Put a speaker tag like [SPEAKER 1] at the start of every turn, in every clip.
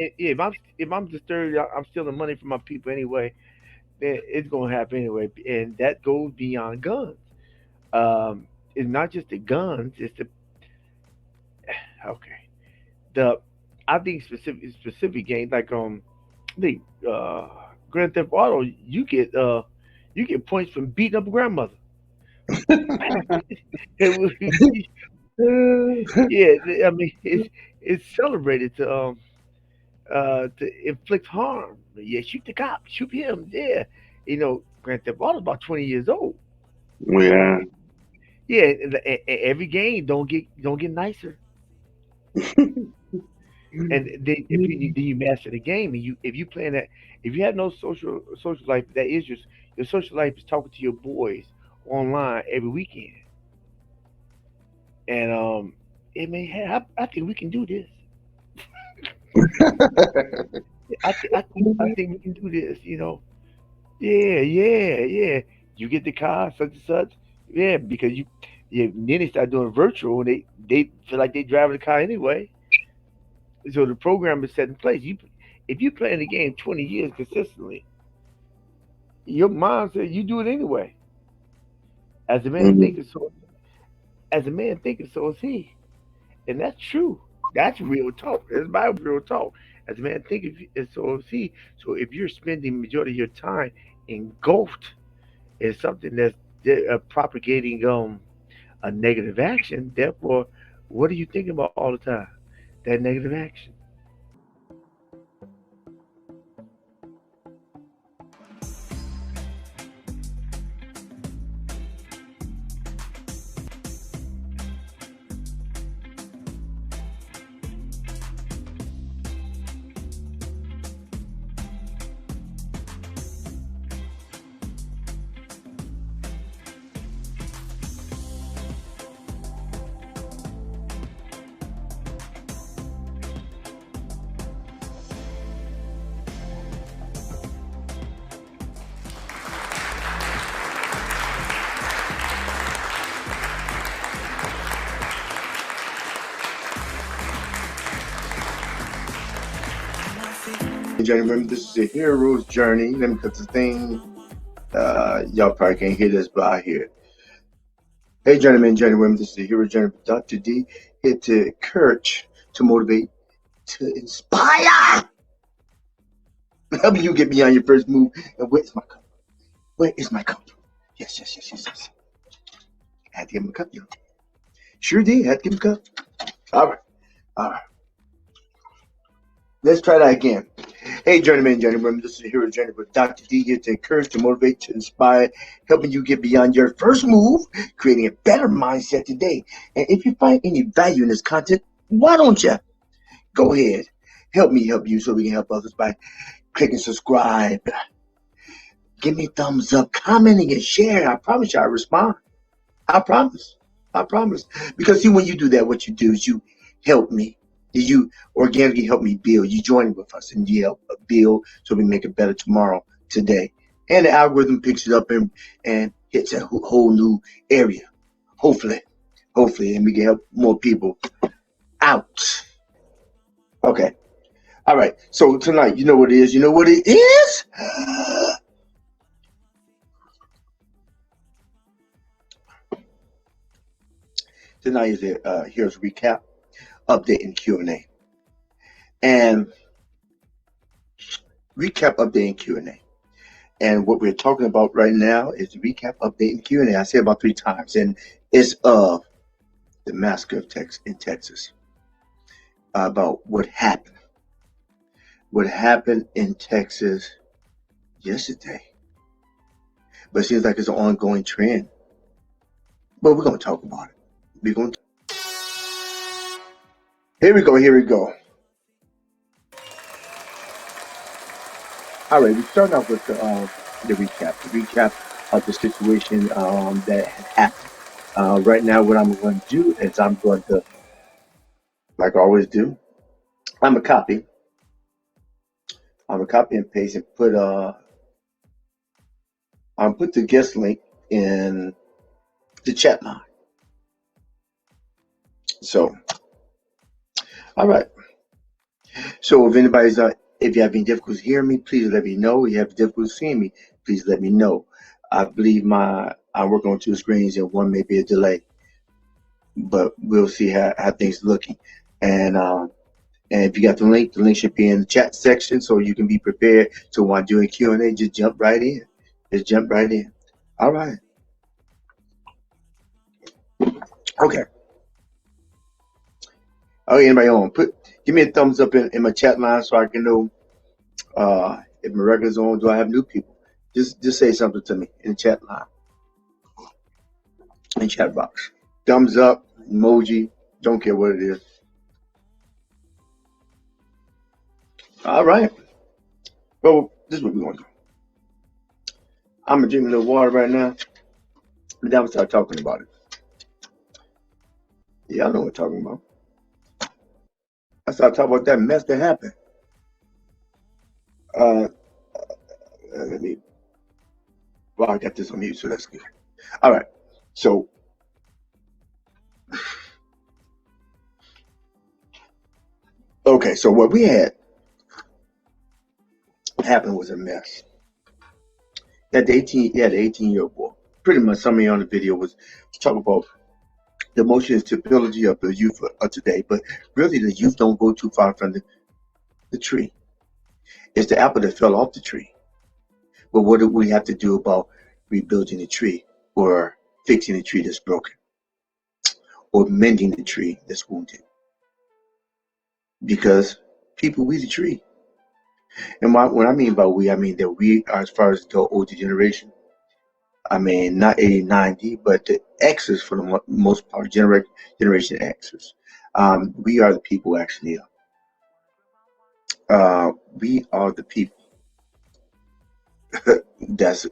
[SPEAKER 1] if I'm disturbed, I'm stealing money from my people anyway. Then it's gonna happen anyway, and that goes beyond guns. It's not just the guns; it's the okay. The I think specific games like the Grand Theft Auto, you get points from beating up a grandmother. Yeah, I mean it's celebrated to inflict harm. Yeah, shoot the cop, shoot him. Yeah, Grand Theft Auto about 20 years old.
[SPEAKER 2] Yeah.
[SPEAKER 1] Yeah, and every game don't get nicer. And then then you master the game, and you if you playing that if you have no social life, that is your social life is talking to your boys online every weekend. And hey, I think we can do this. I think we can do this. Yeah, yeah, yeah. You get the car, such and such. Yeah, because yeah. Then they start doing virtual, and they feel like they driving the car anyway. So the program is set in place. If you playing the game 20 years consistently, your mind said you do it anyway. As a man
[SPEAKER 2] Mhm.
[SPEAKER 1] thinking, as a man thinking, so is he, and that's true. That's real talk. That's my real talk. As a man thinking, and so is he. So if you're spending majority of your time engulfed in something that's propagating a negative action, therefore, what are you thinking about all the time? That negative action.
[SPEAKER 2] Hey, gentlemen, this is a hero's journey. Let me cut the thing. Y'all probably can't hear this, but I hear it. Hey, gentlemen, this is the hero journey with Dr. D. Here to encourage, to motivate, to inspire. Helping you get beyond your first move. And where's my cup? Where is my cup? Yes, yes, yes, yes, yes. I had to give him a cup, yo. Sure did. Had to give him a cup. All right, all right. Let's try that again. Hey, journeyman, this is the Hero Journey with Dr. D here to encourage, to motivate, to inspire, helping you get beyond your first move, creating a better mindset today. And if you find any value in this content, why don't you go ahead, help me help you so we can help others by clicking subscribe, give me thumbs up, commenting, and sharing. I promise you I'll respond. I promise. I promise. Because see, when you do that, what you do is you help me. You organically help me build. You join with us and you help build so we make it better tomorrow, today. And the algorithm picks it up and hits a whole new area. Hopefully. Hopefully. And we can help more people out. Okay. All right. So tonight, you know what it is? You know what it is? Tonight is a here's a recap, update, and Q&A. And recap, update, and Q&A. And what we're talking about right now is recap, update, and Q&A. I say about 3 times, and it's of the massacre of in Texas, about what happened in Texas yesterday. But it seems like it's an ongoing trend. But we're gonna talk about it. We're going. Here we go. Here we go. All right, we start off with the recap. The recap of the situation that had happened. Right now, what I'm going to do is I'm going to, like I always do, I'm a copy. I'm a copy and paste and put the guest link in the chat line. So, all right. So if you have any difficulties hearing me, please let me know. If you have difficulties seeing me, please let me know. I believe I'm working on two screens and one may be a delay, but we'll see how things looking. And and if you got the link should be in the chat section so you can be prepared. So while doing Q&A, just jump right in. Just jump right in. All right. Okay. Oh, anybody on? Give me a thumbs up in my chat line so I can know if my regulars on. Do I have new people? Just say something to me in the chat line, in the chat box. Thumbs up, emoji, don't care what it is. All right. Well, this is what we're going to do. I'm going to drink a little water right now, and then we'll start talking about it. Yeah, I know what I'm talking about. I start talking about that mess that happened. Uh, Let me. Well, I got this on mute, so that's good. All right. So, okay. So what we had happened was a mess. The 18-year-old boy. Pretty much, somebody on the video was talking about the emotional instability of the youth of today, but really, the youth don't go too far from the tree. It's the apple that fell off the tree. But what do we have to do about rebuilding the tree or fixing the tree that's broken or mending the tree that's wounded? Because people, we the tree. And what I mean by we, I mean that we are, as far as the older generation, I mean, not 80, 90, but the X's for the most part, Generation X's. We are the people actually. We are the people that's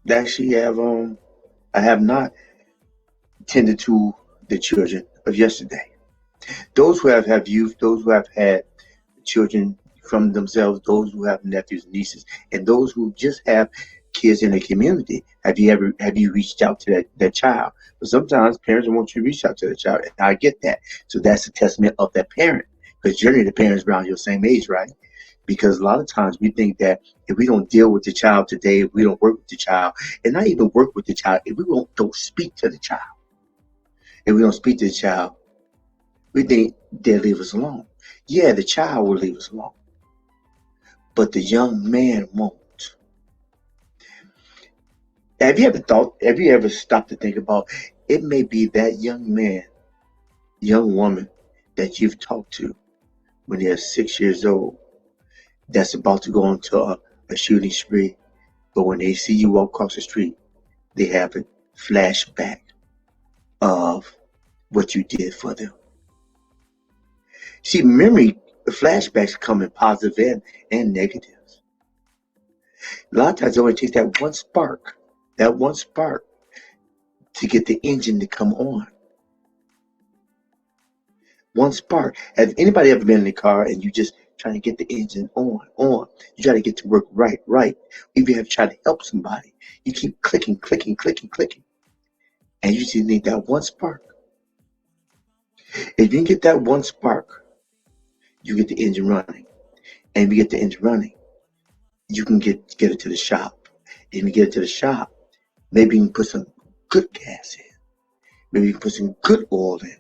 [SPEAKER 2] that actually I have not tended to the children of yesterday. Those who have youth, those who have had children from themselves, those who have nephews and nieces, and those who just have kids in the community. Have you reached out to that child? But sometimes parents don't want you to reach out to the child. And I get that. So that's a testament of that parent. Because generally the parents around your same age, right? Because a lot of times we think that if we don't deal with the child today, if we don't work with the child, and not even work with the child, if we don't speak to the child, if we don't speak to the child, we think they'll leave us alone. Yeah, the child will leave us alone, but the young man won't. Have you ever stopped to think about it may be that young man, young woman that you've talked to when they're 6 years old that's about to go into a shooting spree, but when they see you walk across the street, they have a flashback of what you did for them. See, flashbacks come in positive and negatives. A lot of times it only takes that one spark to get the engine to come on. One spark. Has anybody ever been in the car and you just trying to get the engine on? You try to get to work right. If you have tried to help somebody, you keep clicking, and you just need that one spark. If you can get that one spark, you get the engine running. And if you get the engine running, you can get it to the shop. If you get it to the shop, maybe you can put some good gas in. Maybe you can put some good oil in.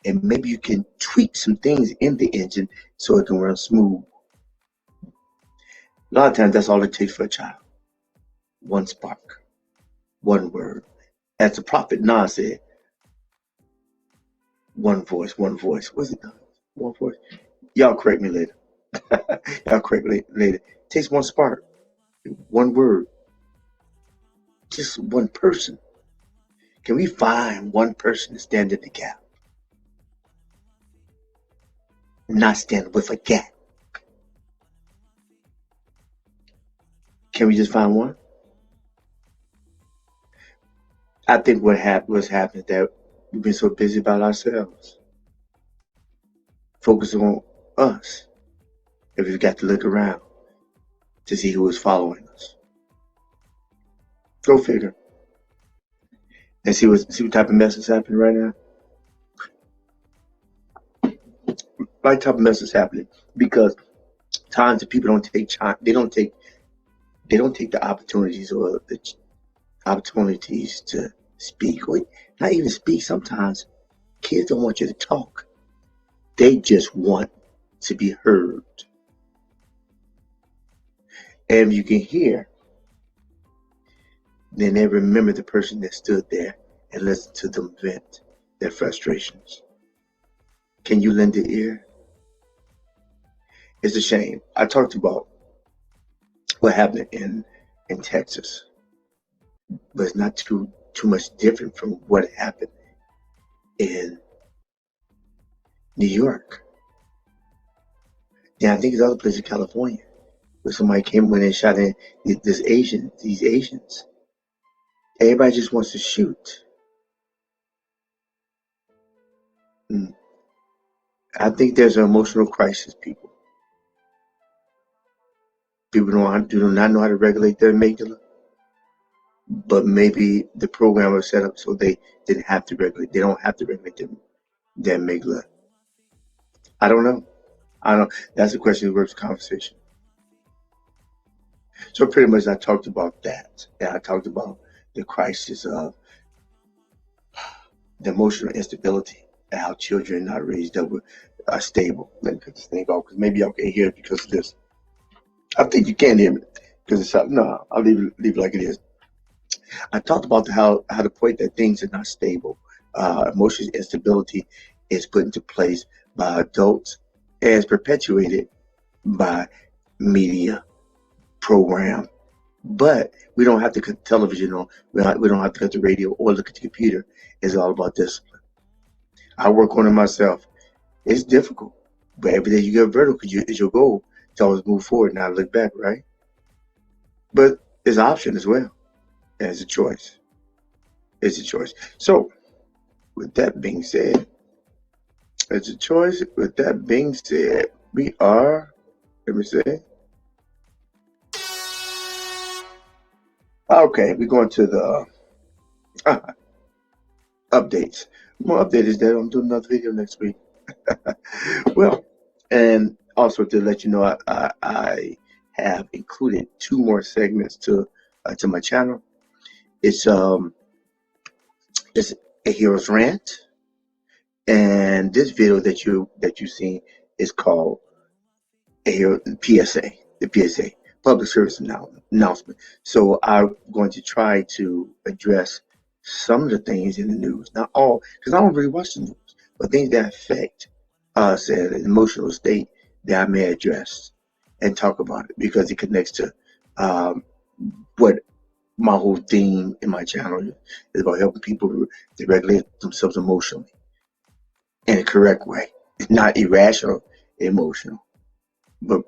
[SPEAKER 2] And maybe you can tweak some things in the engine so it can run smooth. A lot of times that's all it takes for a child. One spark. One word. As the prophet Nah said, one voice. What's it? One voice. Y'all correct me later. Y'all correct me later. It takes one spark. One word. Just one person. Can we find one person to stand in the gap? Not stand with a gap. Can we just find one? I think what's happening is that we've been so busy about ourselves, focusing on us, that we've got to look around to see who is following us. Go figure. And see what type of mess is happening right now. right type of mess is happening because times that people don't take time, they don't take the opportunities or the opportunities to speak or not even speak. Sometimes kids don't want you to talk; they just want to be heard. And if you can hear, then they remember the person that stood there and listened to them vent their frustrations. Can you lend an ear? It's a shame. I talked about what happened in Texas, but it's not too much different from what happened in New York. Yeah, I think it's other places in California where somebody came when they shot in these Asians. Everybody just wants to shoot. Mm. I think there's an emotional crisis, people. People do not know how to regulate their amygdala, but maybe the program was set up so they didn't have to regulate. They don't have to regulate their amygdala. I don't know. I don't. That's a question worth conversation. So pretty much, I talked about that, and I talked about the crisis of the emotional instability and how children not raised up with are stable. Let me cut this thing off because maybe y'all can't hear it because of this. I think you can hear me because it's no. I'll leave it like it is. I talked about how the point that things are not stable. Emotional instability is put into place by adults and is perpetuated by media program. But we don't have to cut television on. We don't have to cut the radio or look at the computer. It's all about discipline. I work on it myself. It's difficult, but every day you get vertical is your goal to always move forward, not look back, right? But it's an option as well, and it's a choice. It's a choice. So, with that being said, it's a choice. With that being said, we are. Let me say. Okay, we're going to the uh, updates. My update is that I'm doing another video next week. Well, and also to let you know, I have included two more segments to my channel. It's it's a hero's rant, and this video that you seen is called a hero PSA, the PSA, public service announcement. So I'm going to try to address some of the things in the news, not all, because I don't really watch the news, but things that affect us at an emotional state that I may address and talk about it because it connects to um, what my whole theme in my channel is about helping people to regulate themselves emotionally in a correct way. It's not irrational emotional, but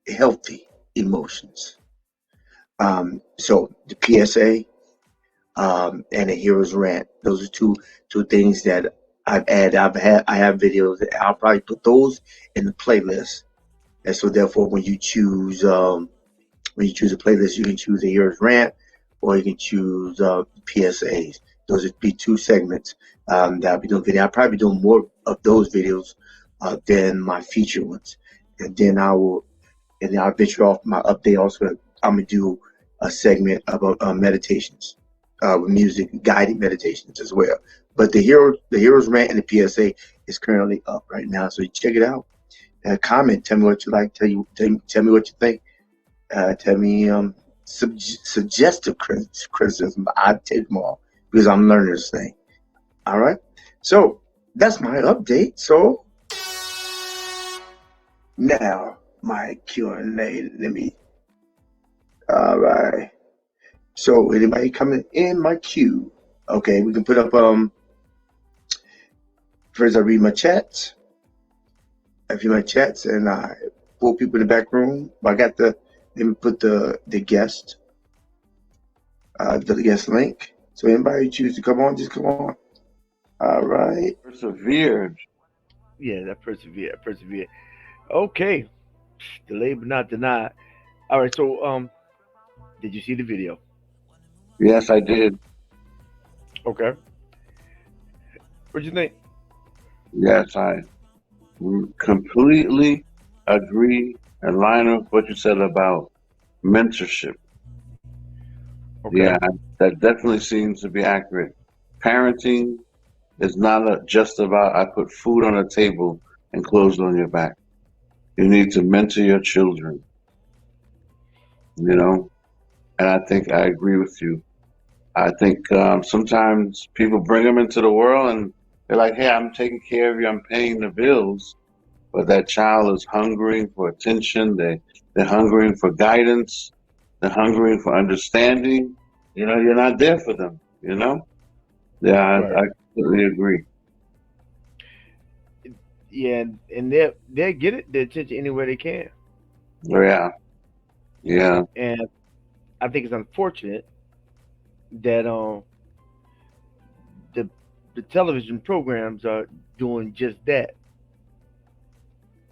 [SPEAKER 2] healthy emotions. So the PSA and the hero's rant. Those are two things that I've added. I have videos. I'll probably put those in the playlist. And so therefore, when you choose a playlist, you can choose a hero's rant, or you can choose PSAs. Those would be two segments that I'll be doing video. I'll probably be doing more of those videos than my feature ones, and then I'll venture off my update. Also, I'm gonna do a segment about meditations with music, guided meditations as well. But the hero's rant and the PSA is currently up right now, so you check it out. Comment, tell me what you like. Tell me what you think. Tell me suggestive criticism. I take them all because I'm learning this thing. All right. So that's my update. So now my Q&A. Let me. All right. So anybody coming in my queue? Okay, we can put up first I read my chats. I read my chats and I pull people in the back room. Let me put the guest link. So anybody choose to come on, just come on. All right.
[SPEAKER 3] Persevered.
[SPEAKER 1] Yeah, that persevere, persevere. Okay, delayed but not denied. All right, so did you see the video?
[SPEAKER 3] Yes, I did.
[SPEAKER 1] Okay, what do you think?
[SPEAKER 3] Yes, I. Completely agree and line up with what you said about mentorship.
[SPEAKER 1] Okay.
[SPEAKER 3] Yeah, that definitely seems to be accurate. Parenting is not just about I put food on the table and clothes on your back. You need to mentor your children, you know? And I think I agree with you. I think sometimes people bring them into the world and they're like, hey, I'm taking care of you, I'm paying the bills. But that child is hungering for attention, they're hungering for guidance, they're hungering for understanding. You know, you're not there for them, you know? Yeah,
[SPEAKER 1] Right.
[SPEAKER 3] I completely agree.
[SPEAKER 1] Yeah, and they'll get it the attention anywhere they can.
[SPEAKER 3] Yeah, yeah.
[SPEAKER 1] And I think it's unfortunate that the the television programs are doing just that,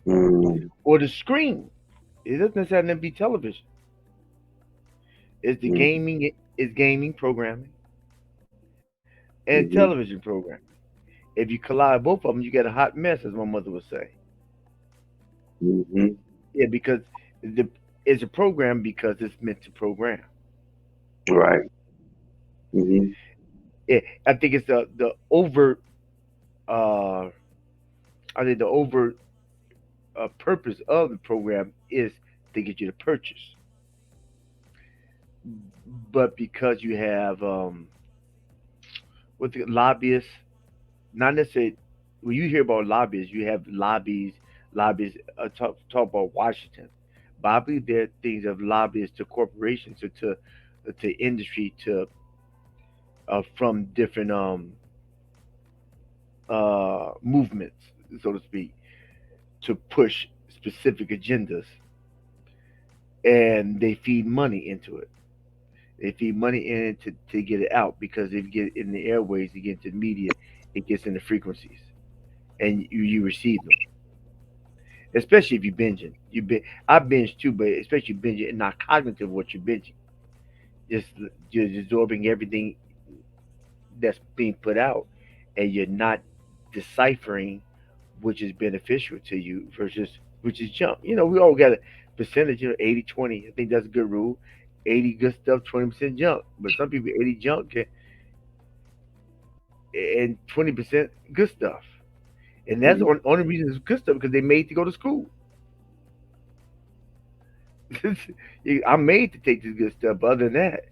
[SPEAKER 3] Mm,
[SPEAKER 1] or the screen. It doesn't necessarily have to be television. It's the
[SPEAKER 3] mm,
[SPEAKER 1] gaming. It's gaming programming and
[SPEAKER 3] mm-hmm,
[SPEAKER 1] television programming. If you collide both of them, you get a hot mess, as my mother would say.
[SPEAKER 3] mm-hmm,
[SPEAKER 1] Yeah, because the it's a program because it's meant to program.
[SPEAKER 3] right. Mm-hmm,
[SPEAKER 1] Yeah, I think it's the over. Uh, I think the over purpose of the program is to get you to purchase, but because you have what the lobbyists, not necessarily. When you hear about lobbyists, you have lobbyists talk about Washington. But I believe there are things of lobbyists to corporations or to industry to from different movements, so to speak, to push specific agendas, and they feed money into it. They feed money in to get it out because if you get it in the airways, you get into the media, it gets in the frequencies, and you receive them. Especially if you're binging. I binge too, but especially binging and not cognitive of what you're binging. Just just absorbing everything that's being put out, and you're not deciphering which is beneficial to you versus which is junk. We all got a percentage, 80-20. I think that's a good rule. 80 good stuff, 20% junk. But some people 80 junk and 20% good stuff. And that's the only reason it's good stuff because they made to go to school. I'm made to take this good stuff. But other than that,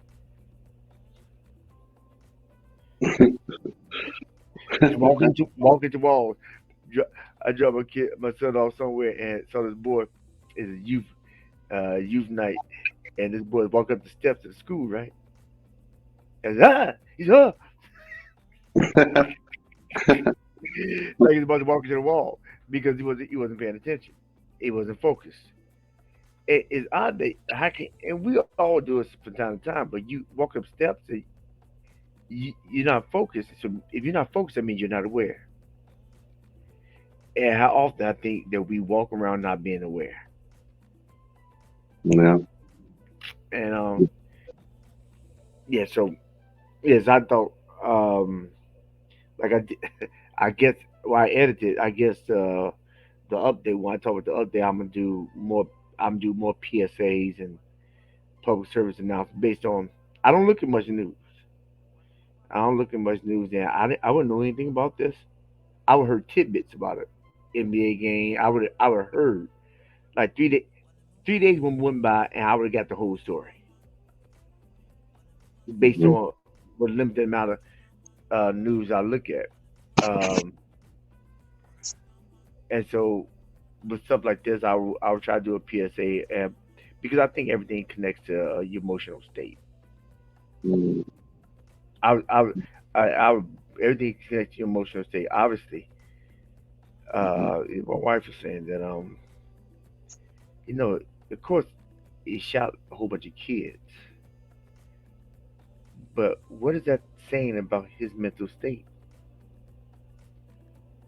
[SPEAKER 1] just walk into walls. I drop my son off somewhere and saw this boy is a youth night, and this boy walk up the steps of the school, right? And he's like he's about to walk into the wall because he wasn't paying attention. He wasn't focused. It's odd that how can and we all do it from time to time, but you walk up steps and you're not focused. So if you're not focused, that means you're not aware. And how often I think that we walk around not being aware.
[SPEAKER 3] yeah.
[SPEAKER 1] And yeah, so yes, I thought like I guess while I edited, I guess the update when I talk about the update, I'm gonna do more PSAs and public service announcements based on. I don't look at much news. I don't look at much news, and I wouldn't know anything about this. I would heard tidbits about it. NBA game. I would have heard like 3 days went by, and I would have got the whole story based
[SPEAKER 3] Mm-hmm,
[SPEAKER 1] on what limited amount of news I look at. Um, and so with stuff like this, I will try to do a PSA, and because I think everything connects to your emotional state.
[SPEAKER 3] mm-hmm,
[SPEAKER 1] I would- I would- I would everything connects to your emotional state. Obviously, my wife was saying that of course, he shot a whole bunch of kids, but what is that saying about his mental state?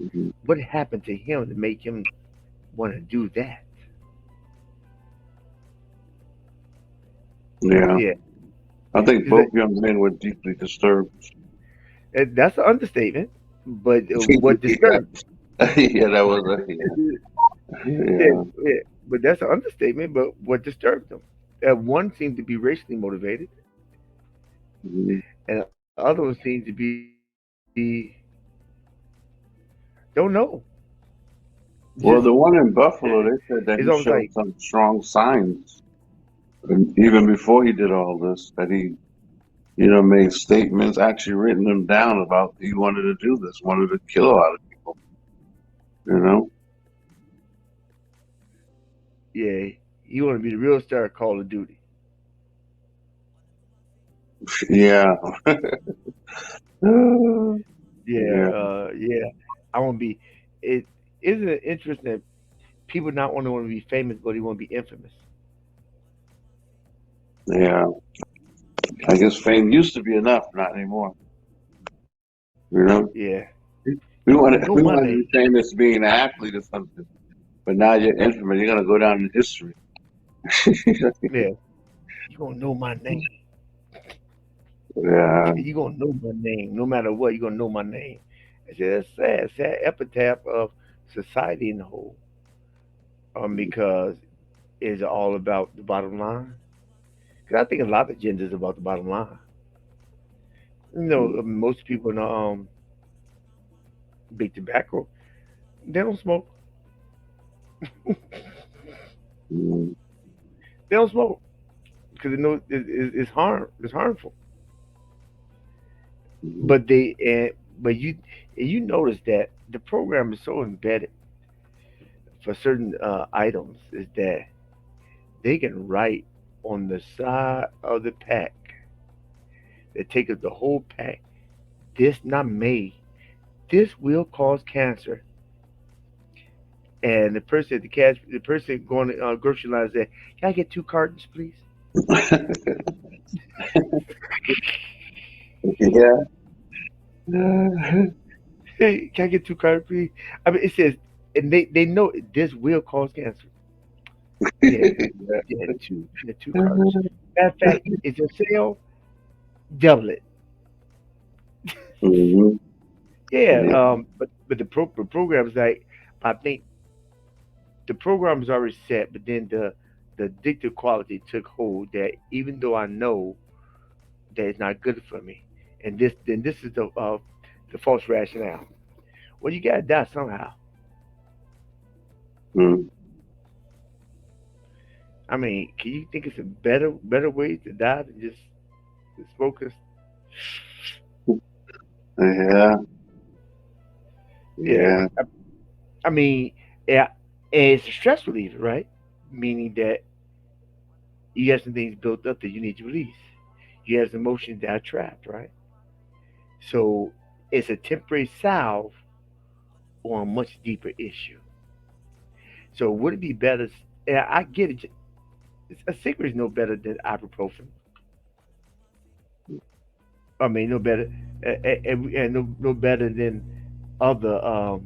[SPEAKER 3] mm-hmm.
[SPEAKER 1] What happened to him to make him want to do that?
[SPEAKER 3] Yeah.
[SPEAKER 1] Yeah,
[SPEAKER 3] I think
[SPEAKER 1] is
[SPEAKER 3] both young men were deeply disturbed.
[SPEAKER 1] that's an understatement. But what
[SPEAKER 3] Yeah.
[SPEAKER 1] disturbed?
[SPEAKER 3] Yeah, that was a yeah,
[SPEAKER 1] Yeah,
[SPEAKER 3] yeah.
[SPEAKER 1] yeah, but that's an understatement. But what disturbed them? One seemed to be racially motivated,
[SPEAKER 3] Mhm.
[SPEAKER 1] and the other one seemed to be don't know. Just
[SPEAKER 3] Well, the one in
[SPEAKER 1] uh,
[SPEAKER 3] Buffalo, they said
[SPEAKER 1] it's
[SPEAKER 3] that he
[SPEAKER 1] almost like
[SPEAKER 3] showed some strong signs, and even before he did all this, that he, made statements, actually written them down about he wanted to do this, wanted to kill a lot of people. You know?
[SPEAKER 1] yeah, you want to be the real star of Call of Duty.
[SPEAKER 3] Yeah.
[SPEAKER 1] Yeah,
[SPEAKER 3] Yeah.
[SPEAKER 1] yeah. I want to be. It isn't it interesting that people not only want to be famous, but they want to be infamous.
[SPEAKER 3] Yeah. I guess fame used to be enough, not anymore. You know?
[SPEAKER 1] Yeah,
[SPEAKER 3] We
[SPEAKER 1] you gonna
[SPEAKER 3] want to
[SPEAKER 1] know
[SPEAKER 3] we
[SPEAKER 1] my
[SPEAKER 3] want to
[SPEAKER 1] name.
[SPEAKER 3] be famous being an athlete or something, but now you're infamous. You're gonna go down in history.
[SPEAKER 1] Yeah, you gonna know my name.
[SPEAKER 3] Yeah.
[SPEAKER 1] You gonna know my name, no matter what. You gonna know my name. It's just sad, sad epitaph of society in the whole. Because it's all about the bottom line. Because I think a lot of agendas about the bottom line. Most people in the big tobacco, they don't smoke.
[SPEAKER 3] Mm-hmm.
[SPEAKER 1] They don't smoke because they know it's harmful. But they but you notice that the program is so embedded for certain items is that they can write on the side of the pack. They take up the whole pack. This not made. This will cause cancer. And the person at the person going to grocery line said, "Can I get 2 cartons, please?
[SPEAKER 3] Yeah.
[SPEAKER 1] Hey, can I get 2 cartons, please?" I mean, it says, and they know this will cause cancer. Yeah, yeah, two cartons. Matter of fact, it's a sale, double it.
[SPEAKER 3] Hmm.
[SPEAKER 1] Yeah,
[SPEAKER 3] Yeah.
[SPEAKER 1] but the program is like, I think the program is already set, but then the addictive quality took hold that even though I know that it's not good for me, and this is the false rationale. Well, you gotta die somehow.
[SPEAKER 3] Mm.
[SPEAKER 1] I mean, can you think it's a better way to die than just focus?
[SPEAKER 3] Yeah.
[SPEAKER 1] Yeah,
[SPEAKER 3] Yeah.
[SPEAKER 1] I mean, yeah, and it's a stress reliever, right? Meaning that you have some things built up that you need to release. You have some emotions that are trapped, right? So it's a temporary salve on a much deeper issue. So would it be better? Yeah, I get it. A cigarette is no better than ibuprofen. I mean, no better, and no better than other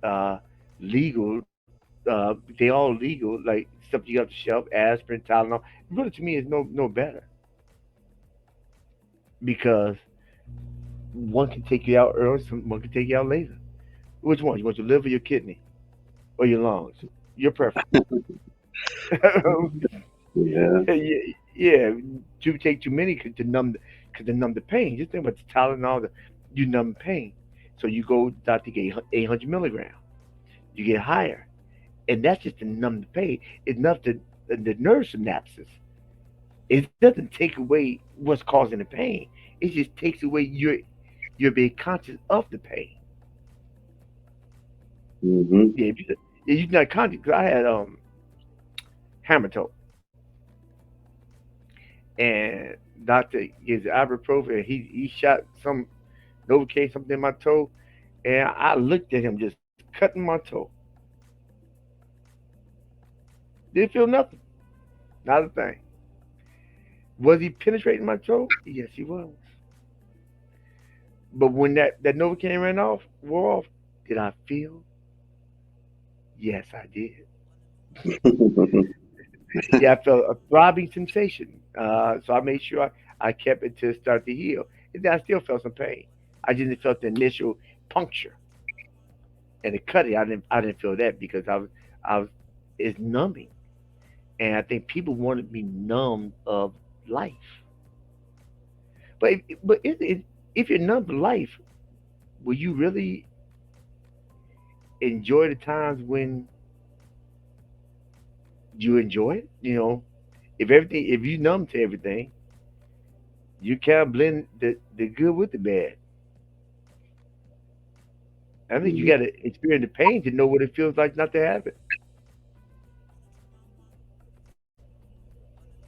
[SPEAKER 1] uh, legal. They all legal, like stuff you got off the shelf, aspirin, Tylenol. Really, to me, is no better because one can take you out early, one can take you out later. Which one? You want your liver, your kidney, or your lungs? Your preference.
[SPEAKER 3] Yeah.
[SPEAKER 1] yeah, yeah. You take too many to numb the pain. Just think about the Tylenol. You numb pain, so you go doctor get 800 milligram. You get higher, and that's just to numb the pain. It's not the nerve synapses. It doesn't take away what's causing the pain. It just takes away your being conscious of the pain.
[SPEAKER 3] Hmm.
[SPEAKER 1] Yeah, if you're not conscious. Cause I had hammer toe, and doctor gives ibuprofen. And he shot some Novocaine something in my toe, and I looked at him just cutting my toe. Didn't feel nothing, not a thing. Was he penetrating my toe? Yes, he was. But when that Novocaine ran off, wore off, did I feel? Yes, I did. Yeah, I felt a throbbing sensation. So I made sure I kept it to start to heal. And then I still felt some pain. I just felt the initial puncture. And the cutting, I didn't feel that because I was it's numbing, and I think people wanted to be numb of life. But if you're numb to life, will you really enjoy the times when you enjoy it? If you numb to everything, you can't blend the good with the bad. I think you
[SPEAKER 3] Mhm.
[SPEAKER 1] got to experience the pain to know what it feels like not to have it.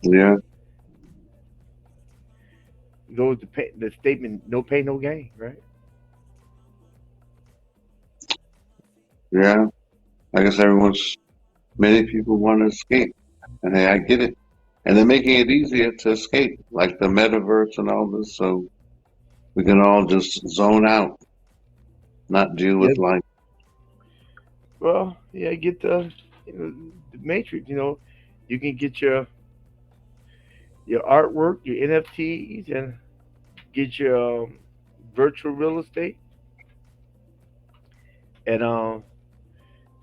[SPEAKER 3] Yeah,
[SPEAKER 1] Goes the statement, no pain, no gain, right?
[SPEAKER 3] yeah. I guess many people want to escape, and hey, I get it. And they're making it easier to escape, like the metaverse and all this, so we can all just zone out, not deal
[SPEAKER 1] Yeah.
[SPEAKER 3] with life.
[SPEAKER 1] Well, yeah, get the Matrix. You can get your artwork, your NFTs, and get your virtual real estate, and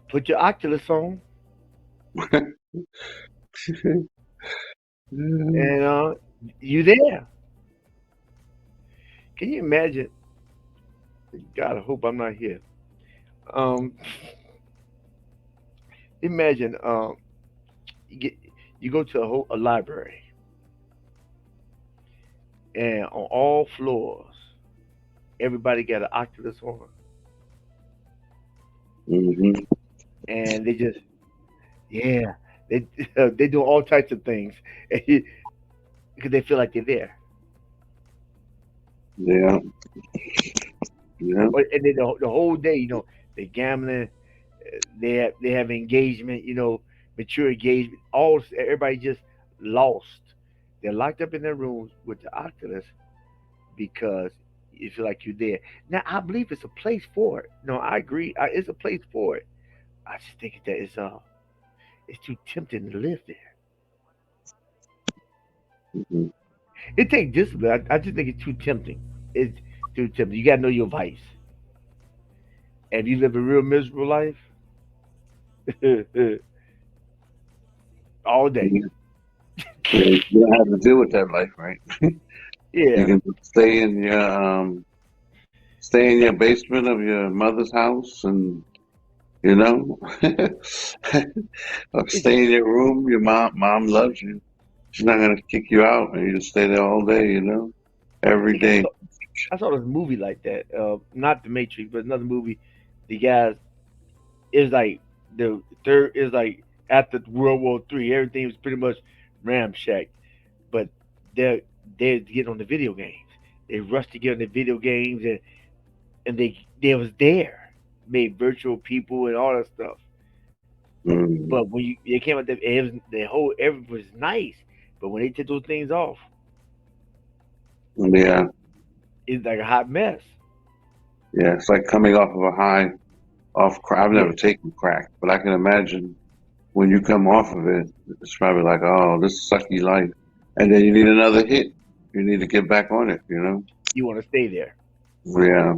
[SPEAKER 1] put your Oculus on, and you there. Can you imagine? God, I hope I'm not here. Um, imagine you get you go to a library, and on all floors, everybody got an Oculus on,
[SPEAKER 3] Hmm.
[SPEAKER 1] and they just yeah, they they do all types of things because they feel like they're there.
[SPEAKER 3] Yeah, yeah.
[SPEAKER 1] And then the whole day, they're gambling, they have engagement, mature engagement. All everybody just lost. They're locked up in their rooms with the Oculus because you feel like you're there. Now I believe it's a place for it. No, I agree. It's a place for it. I just think that it's too tempting to live there.
[SPEAKER 3] Hmm.
[SPEAKER 1] It takes discipline. I just think it's too tempting. It's too tempting. You gotta know your vice. And if you live a real miserable life, all day.
[SPEAKER 3] Yeah. You don't have to deal with that life, right? You
[SPEAKER 1] Yeah.
[SPEAKER 3] can stay in your basement of your mother's house, and you know, or
[SPEAKER 1] It's,
[SPEAKER 3] stay in your room. Your mom loves you. She's not gonna kick you out, and you just stay there all day.
[SPEAKER 1] I
[SPEAKER 3] Every
[SPEAKER 1] think
[SPEAKER 3] day.
[SPEAKER 1] I saw this movie like that. Not The Matrix, but another movie. The guys is like the third is like after World War III, everything was pretty much ramshacked. But they they get on the video games. They rushed to get on the video games, and they was there, made virtual people and all that stuff.
[SPEAKER 3] Mm,
[SPEAKER 1] But when they came out, the whole everything was nice. But when they took those things off,
[SPEAKER 3] yeah,
[SPEAKER 1] it's like a hot mess.
[SPEAKER 3] yeah. It's like coming off of a high off crack. I've
[SPEAKER 1] Yeah,
[SPEAKER 3] never taken crack, but I can imagine when you come off of it, it's probably like, oh, this is sucky life, and then you need another hit. You need to get back on it.
[SPEAKER 1] you want to stay there.
[SPEAKER 3] Yeah.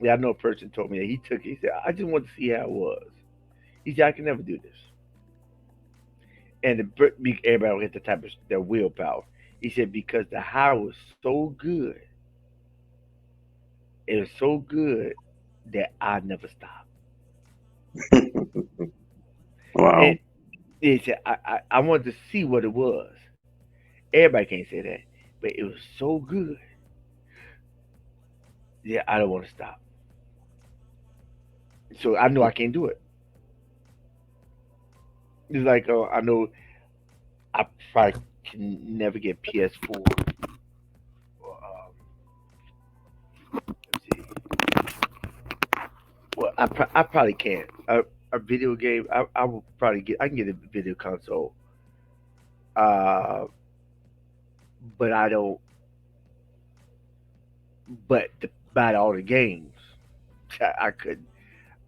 [SPEAKER 1] Yeah, I know a person told me that he took it. He said, I just want to see how it was. He said, I can never do this. And everybody will hit the type of their willpower. He said, because the high was so good, it was so good that I never stopped. And
[SPEAKER 3] Wow.
[SPEAKER 1] he said, I wanted to see what it was. Everybody can't say that. But it was so good. Yeah, I don't want to stop. So I know I can't do it. It's like, I know I probably can never get PS4. Or, let's see. Well, I probably can't. A video game, I will probably get. I can get a video console, uh, but I don't. But to buy all the games, I couldn't.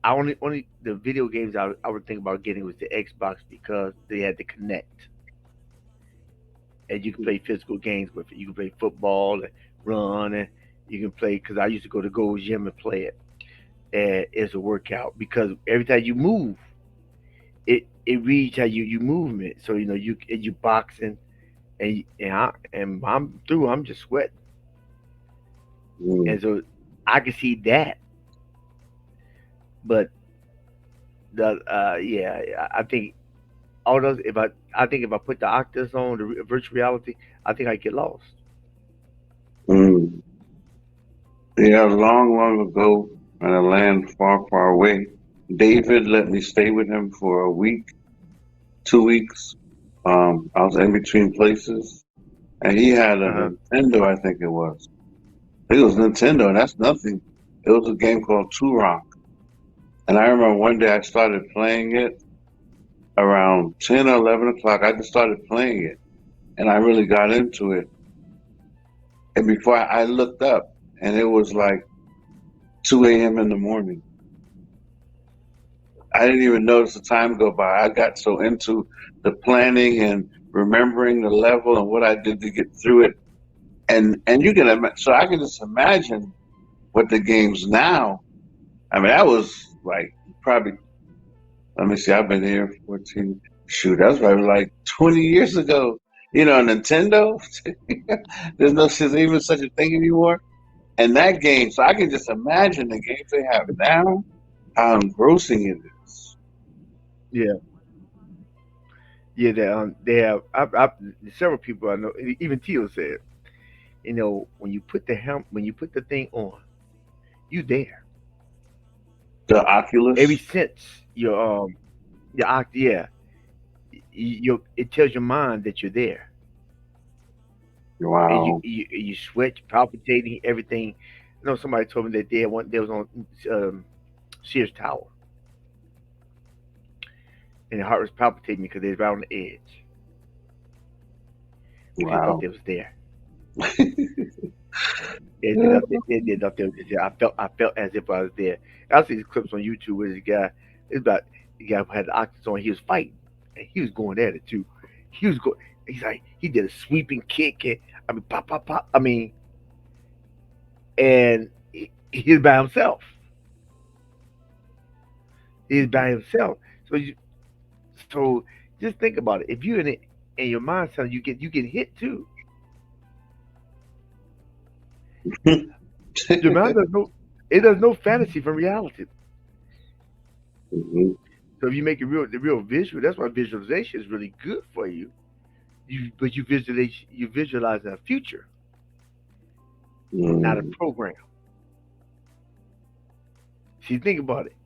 [SPEAKER 1] I only the video games I would think about getting was the Xbox because they had the Connect, and you can play physical games with it. You can play football and run, and you can play because I used to go to Gold's Gym and play it. is a workout because every time you move, it reads how you movement. So you boxing and I'm through. I'm just sweating,
[SPEAKER 3] Mm,
[SPEAKER 1] and so I can see that. But the yeah, I think all those I think if I put the Octus on the virtual reality, I think I get lost.
[SPEAKER 3] mm. Yeah, long ago in a land far away, David let me stay with him for a week, 2 weeks. I was in between places, and he had a
[SPEAKER 1] Uh huh.
[SPEAKER 3] Nintendo, I think it was. I think it was Nintendo, and that's nothing. It was a game called Turok. And I remember one day I started playing it around 10 or 11 o'clock. I just started playing it, and I really got into it. And before I looked up, and it was like 2 a.m. in the morning. I didn't even notice the time go by. I got so into the planning and remembering the level and what I did to get through it. And you can so I can just imagine what the game's now. I mean, that was like probably, let me see, I've been here 14. Shoot, that's probably like 20 years ago. Nintendo. There's even such a thing anymore. And that game, so I can just imagine the games they have now, how engrossing it is.
[SPEAKER 1] Yeah, yeah. They have several people I know. Even Tio said, when you put when you put the thing on, you there.
[SPEAKER 3] The
[SPEAKER 1] Every
[SPEAKER 3] Oculus.
[SPEAKER 1] sense yeah, it tells your mind that you're there, and
[SPEAKER 3] Wow.
[SPEAKER 1] you sweat, palpitating, everything. Somebody told me that they was on um, Sears Tower, and their heart was palpitating because they was right on the edge because they thought
[SPEAKER 3] Wow.
[SPEAKER 1] they was there. They thought they was there. I felt as if I was there. I see these clips on YouTube where this guy, it's about the guy who had the oxygen on. He was fighting, and he was going at it too. He was going. He's like he did a sweeping kick, and I mean pop pop pop. I mean, and he's by himself. He's by himself. So so just think about it. If you're in it and your mind's telling you get hit too. Your mind does no it does no fantasy from reality.
[SPEAKER 3] Mhm.
[SPEAKER 1] So if you make it real the real visual, that's why visualization is really good for you. But you visualize a future, not a
[SPEAKER 3] Mm.
[SPEAKER 1] program. See, think about it.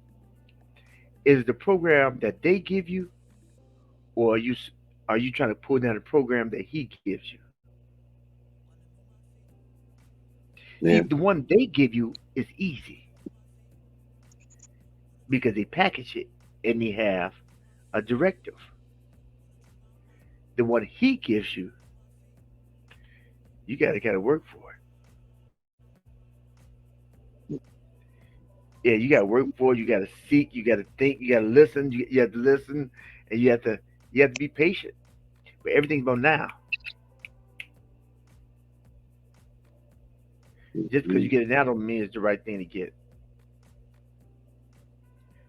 [SPEAKER 1] Is the program that they give you, or are you trying to pull down the program that he gives you? See,
[SPEAKER 3] Yeah.
[SPEAKER 1] the one they give you is easy because they package it and they have a directive. The one he gives you, you got to kind of work for it. Yeah, you got to work for it. You got to seek. You got to think. You got to listen. You have to listen, and you have to be patient. But everything's about now. Just because you
[SPEAKER 3] Mhm.
[SPEAKER 1] get it now don't mean it's the right thing to get.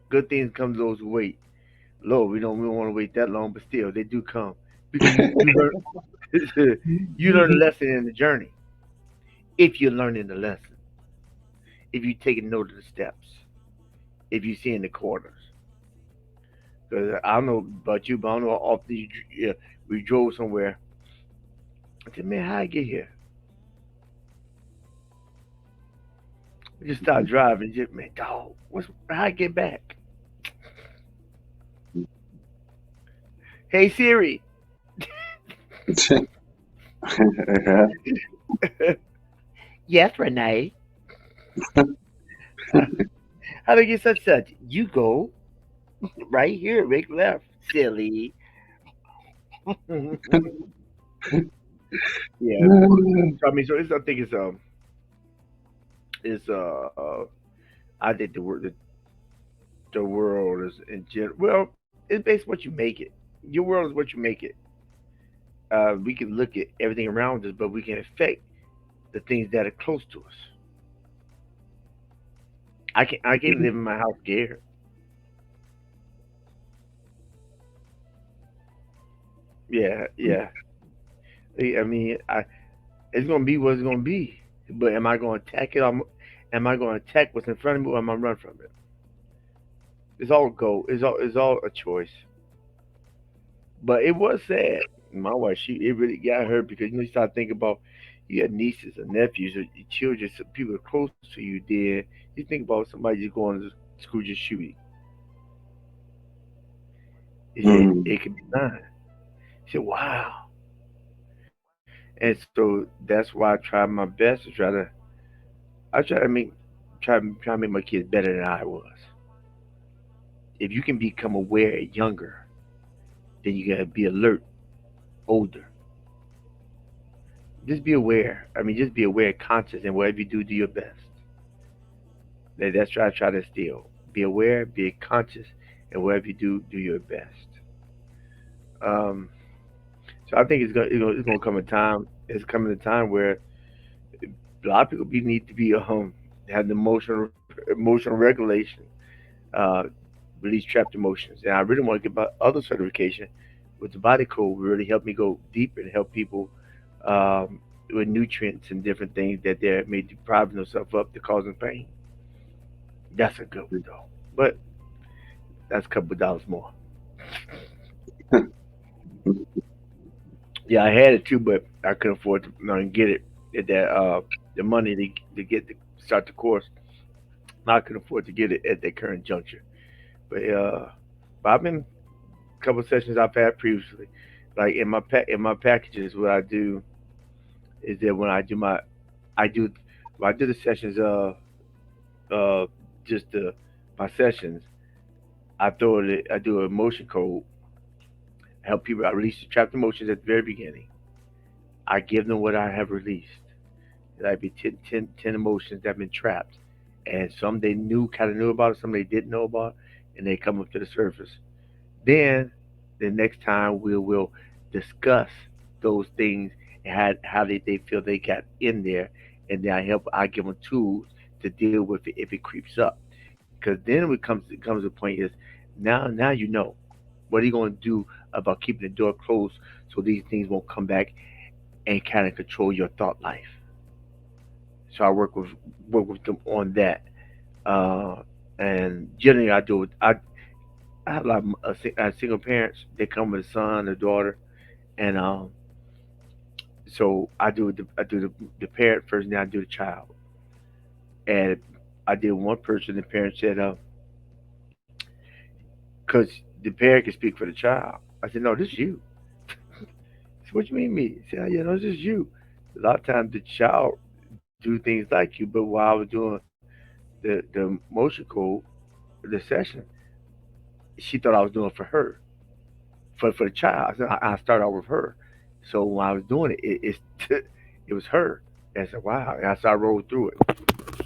[SPEAKER 1] Good things come to those who wait. Lord, we don't want to wait that long, but still they do come because you learn you learn a lesson in the journey. If you're learning the lesson, if you taking note of the steps, if you see in the corners. Because I don't know about you, but I don't know how often we drove somewhere. I said, man, how I get here? We just started driving. Just man, dog, how I get back? Hey Siri,
[SPEAKER 3] Yeah.
[SPEAKER 1] yes, Renee. How to get such? You go right here, make left, silly. Yeah. So I mean, so I think it's I think the world is in general. Well, it's based on what you make it. Your world is what you make it. We can look at everything around us, but we can affect the things that are close to us. I can't live in my house scared. Yeah, yeah. I mean, it's gonna be what it's gonna be. But am I gonna attack it? Am I gonna attack what's in front of me, or am I run from it? It's all go. It's all a choice. But it was sad. My wife, she it really got her because you start thinking about you got nieces or nephews or your children, some people are close to you. Then you think about somebody just going to school just shooting.
[SPEAKER 3] Mm.
[SPEAKER 1] It could be mine. She said, "Wow," and so that's why I try my best to try to. I try to make try to make my kids better than I was. If you can become aware younger, then you gotta be alert older. Just be aware. I mean, just be aware, conscious, and whatever you do, do your best. That's what I try to instill. Be aware, be conscious, and whatever you do, do your best. Um, so I think it's gonna come a time. It's coming a time where a lot of people need to be have the emotional regulation, uh, release trapped emotions, and I really want to get my other certification with the body code. Really help me go deeper and help people um, with nutrients and different things that they're may depriving themselves of to causing pain. That's a good one though. But that's a couple of dollars more. Yeah, I had it too, but I couldn't afford to get it at that the money to get to start the course. I couldn't afford to get it at that current juncture. But I've been a couple of sessions I've had previously. Like in my packages, what I do is that I do when I do the sessions uh just my sessions, I do an emotion code, help people I release the trapped emotions at the very beginning. I give them what I have released. That'd be 10 emotions that have been trapped. And some they kind of knew about it, some they didn't know about, and they come up to the surface. Then the next time we will discuss those things and how they feel they got in there, and then I give them tools to deal with it if it creeps up. Because then it comes to the point is now you know what are you going to do about keeping the door closed so these things won't come back and kind of control your thought life. So I work with them on that. Uh, and generally, I have a lot of single parents. They come with a son, a daughter, and so I do the parent first, and then I do the child. And I did one person. The parent said, "Cause the parent can speak for the child." I said, "No, this is you." He said, "What you mean me?" He said, "Yeah, no, this is you." A lot of times the child do things like you, but while I was doing the motion code, the session, she thought I was doing it for her, for the child. I started out with her, so when I was doing it was her. And I said, wow. And so I rolled through it.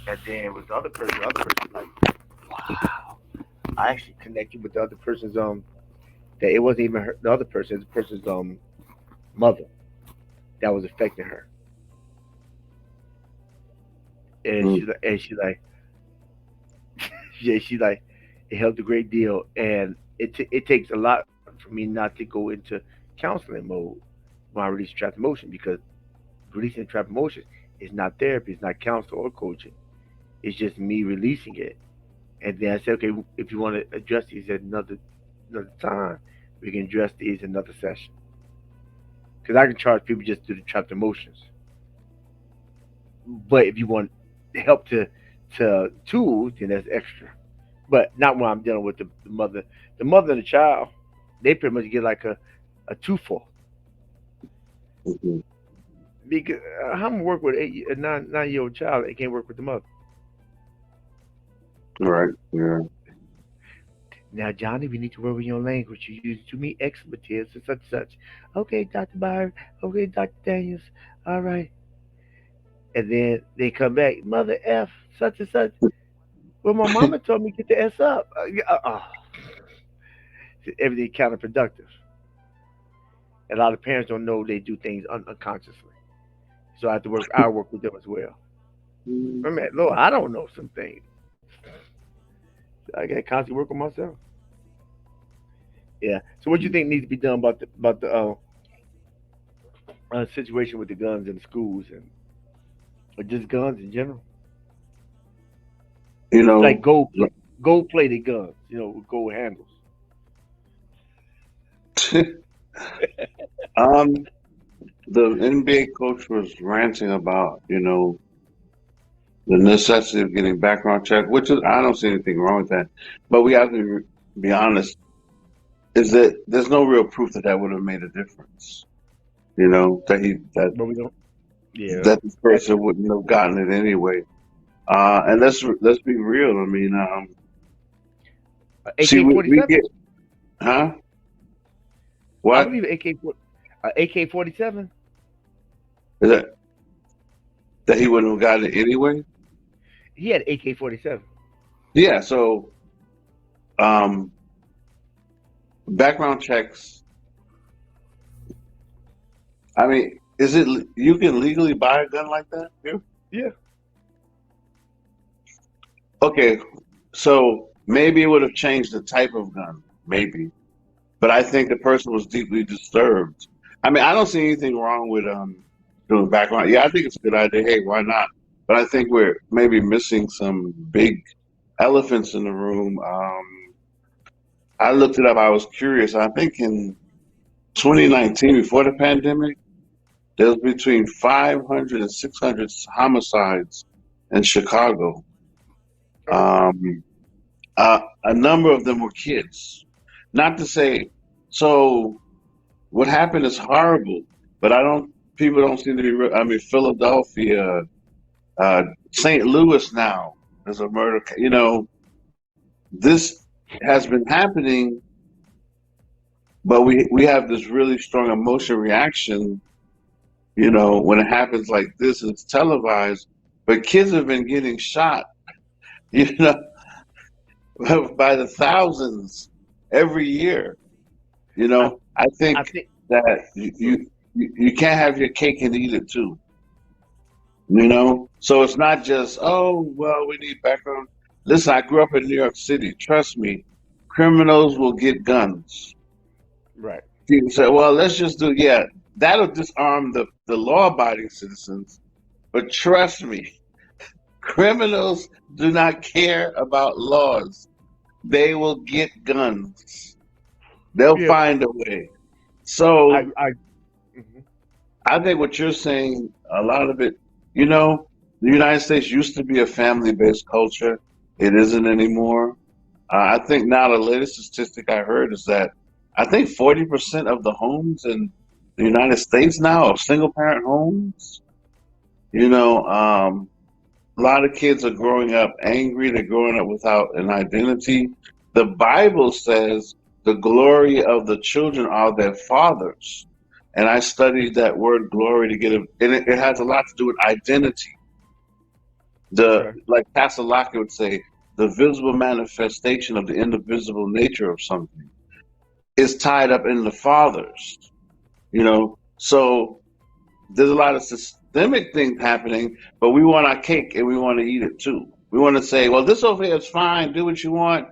[SPEAKER 1] And then with the other person like, wow. I actually connected with the other person's that it wasn't even the other person, it's the person's mother that was affecting her. And
[SPEAKER 3] Mm.
[SPEAKER 1] she like yeah, she like it helped a great deal. And it takes a lot for me not to go into counseling mode when I release trapped emotion because releasing trapped emotions is not therapy, it's not counsel or coaching. It's just me releasing it. And then I said, okay, if you want to address these at another time, we can address these in another session. Because I can charge people just to do the trapped emotions. But if you want help to tools, then that's extra. But not when I'm dealing with the mother. The mother and the child, they pretty much get like a twofold.
[SPEAKER 3] Mhm.
[SPEAKER 1] Because how am I work with a 9-year-old child that can't work with the mother?
[SPEAKER 3] Right. Yeah.
[SPEAKER 1] Now, Johnny, we need to work on your language. You use too many expletives and such and such. Okay, Dr. Byron. Okay, Dr. Daniels. All right. And then they come back, Mother F, such and such. Well, my mama told me get the S up. Everything counterproductive. And a lot of parents don't know they do things unconsciously. So I have to work. I work with them as well.
[SPEAKER 3] Mm.
[SPEAKER 1] I mean, Lord, I don't know some things. I got to constantly work on myself. Yeah. So what do you think needs to be done about the situation with the guns in the schools and or just guns in general?
[SPEAKER 3] You
[SPEAKER 1] It's like
[SPEAKER 3] know,
[SPEAKER 1] gold plated guns, with gold handles.
[SPEAKER 3] um, the NBA coach was ranting about, the necessity of getting background check, which is, I don't see anything wrong with that. But we have to be honest, is that there's no real proof that that would have made a difference. That
[SPEAKER 1] But we don't. Yeah.
[SPEAKER 3] that this person wouldn't have gotten it anyway. And let's be real. I mean, see,
[SPEAKER 1] AK
[SPEAKER 3] we
[SPEAKER 1] 47.
[SPEAKER 3] get, huh?
[SPEAKER 1] I
[SPEAKER 3] What
[SPEAKER 1] believe AK 47.
[SPEAKER 3] is that he wouldn't have gotten it anyway?
[SPEAKER 1] He had AK 47.
[SPEAKER 3] Yeah. So, um, background checks. I mean, is it you can legally buy a gun like that? Yeah.
[SPEAKER 1] Yeah.
[SPEAKER 3] Okay, so maybe it would have changed the type of gun, maybe. But I think the person was deeply disturbed. I mean, I don't see anything wrong with doing background. Yeah, I think it's a good idea. Hey, why not? But I think we're maybe missing some big elephants in the room. I looked it up. I was curious. I think in 2019, before the pandemic, there was between 500 and 600 homicides in Chicago.
[SPEAKER 1] Okay.
[SPEAKER 3] Um, a number of them were kids. Not to say, so what happened is horrible, but people don't seem to be, I mean, Philadelphia, St. Louis now, there's a murder, this has been happening, but we have this really strong emotional reaction, when it happens like this, it's televised, but kids have been getting shot, you know, by the thousands every year.
[SPEAKER 1] I
[SPEAKER 3] I
[SPEAKER 1] I
[SPEAKER 3] think
[SPEAKER 1] think.
[SPEAKER 3] that you can't have your cake and eat it too. So it's not just, oh well, we need background. Listen, I grew up in New York City. Trust me, criminals will get guns.
[SPEAKER 1] Right.
[SPEAKER 3] People say, well, let's just do, yeah, that'll disarm the law-abiding citizens. But trust me, criminals do not care about laws. They will get guns. They'll
[SPEAKER 1] Yeah.
[SPEAKER 3] find a way. So
[SPEAKER 1] I. Mhm.
[SPEAKER 3] I think what you're saying, a lot of it, you know, the United States used to be a family-based culture. It isn't anymore. I think now the latest statistic I heard is that I think 40% of the homes in the United States now are single-parent homes. A lot of kids are growing up angry. They're growing up without an identity. The Bible says the glory of the children are their fathers. And I studied that word glory to get it, and it has a lot to do with identity.
[SPEAKER 1] Okay.
[SPEAKER 3] Like Pastor Locke would say, the visible manifestation of the indivisible nature of something is tied up in the fathers. So there's a lot of systemic things happening, but we want our cake and we want to eat it too. We want to say, well, this over here is fine. Do what you want.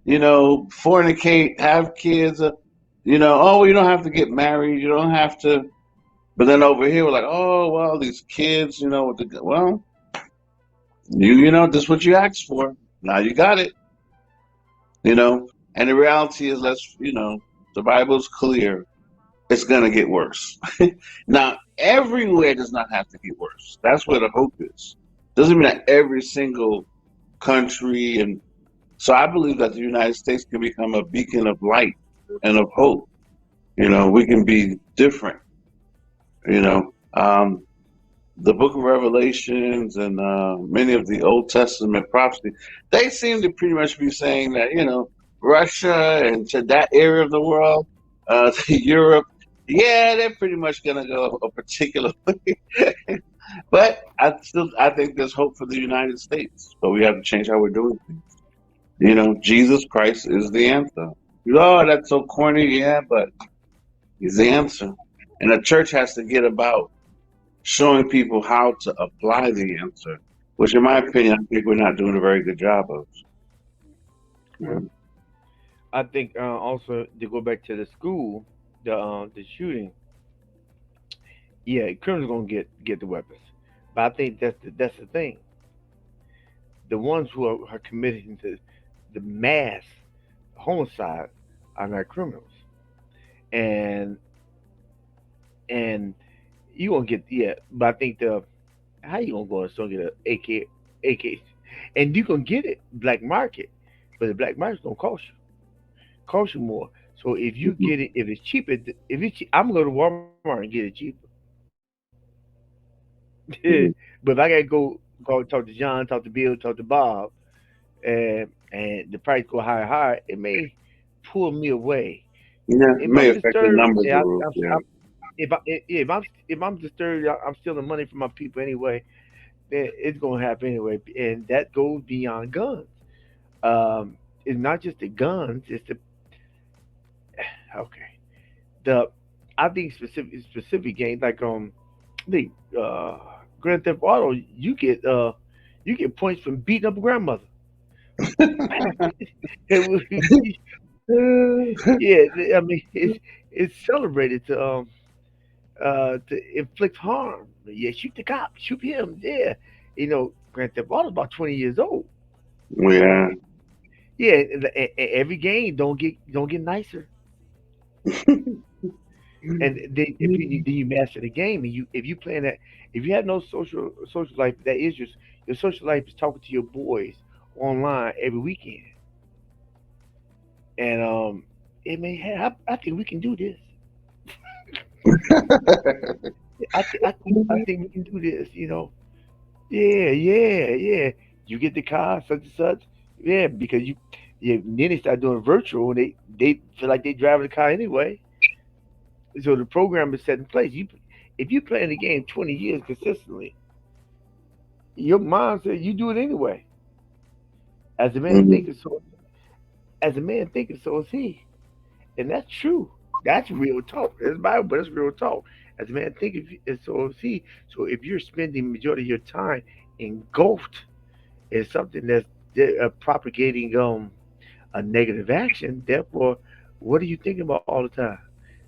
[SPEAKER 3] Fornicate, have kids. Oh, you don't have to get married. You don't have to. But then over here, we're like, oh, well, these kids, well, this is what you asked for. Now you got it. And the reality is, the Bible's clear. It's going to get worse. Now, everywhere does not have to get worse. That's where the hope is. Doesn't mean that every single country, and so I believe that the United States can become a beacon of light and of hope. We can be different. You know, um, the Book of Revelations and many of the Old Testament prophecy, they seem to pretty much be saying that Russia and to that area of the world, to Europe, yeah, they're pretty much gonna go a particular way. But I think there's hope for the United States, but we have to change how we're doing things. Jesus Christ is the answer. Oh, that's so corny, yeah, but he's the answer. And the church has to get about showing people how to apply the answer. which in my opinion, I think we're not doing a very good job of.
[SPEAKER 1] Well,
[SPEAKER 3] Um,
[SPEAKER 1] I think also to go back to the school, the shooting. Yeah, criminals gonna get the weapons, but I think that's the thing. The ones who are committing the mass homicide are not criminals, and and you gonna get yeah. But I think the how you gonna go and still get a AK, and you gonna get it black market, but the black market's gonna cost you more. So if you get it, if it's cheaper, if it's cheap, I'm gonna go to Walmart and get it cheaper.
[SPEAKER 3] mhm.
[SPEAKER 1] But if I gotta go talk to John, talk to Bill, talk to Bob, and the price go higher, higher, it may pull me away.
[SPEAKER 3] Yeah, it
[SPEAKER 1] If
[SPEAKER 3] may
[SPEAKER 1] I'm
[SPEAKER 3] affect the
[SPEAKER 1] disturbed,
[SPEAKER 3] numbers
[SPEAKER 1] yeah,
[SPEAKER 3] of group. Yeah.
[SPEAKER 1] if I'm disturbed, I'm stealing money from my people anyway. Then it's gonna happen anyway, and that goes beyond guns. Um, it's not just the guns; it's the okay. The I think specific games like the Grand Theft Auto, you get points from beating up a grandmother. Yeah, I mean it's celebrated to inflict harm. Yeah, shoot the cop, shoot him. Yeah, Grand Theft Auto about 20 years old.
[SPEAKER 3] Yeah.
[SPEAKER 1] Yeah, every game don't get nicer. And then then you master the game, and you if you playing that, if you have no social life, that is your social life is talking to your boys online every weekend. And it may have, I think we can do this. I think we can do this. Yeah, yeah, yeah. You get the car, such and such. Yeah, because then they start doing virtual, and they feel like they driving the car anyway. So the program is set in place. If you playing the game 20 years consistently, your mind says you do it anyway. As a man
[SPEAKER 3] Mhm.
[SPEAKER 1] thinking, so as a man thinking, so is he, and that's true. That's real talk. That's Bible, but it's real talk. As a man thinking, and so is he. So if you're spending majority of your time engulfed in something that's propagating a negative action, therefore, what are you thinking about all the time?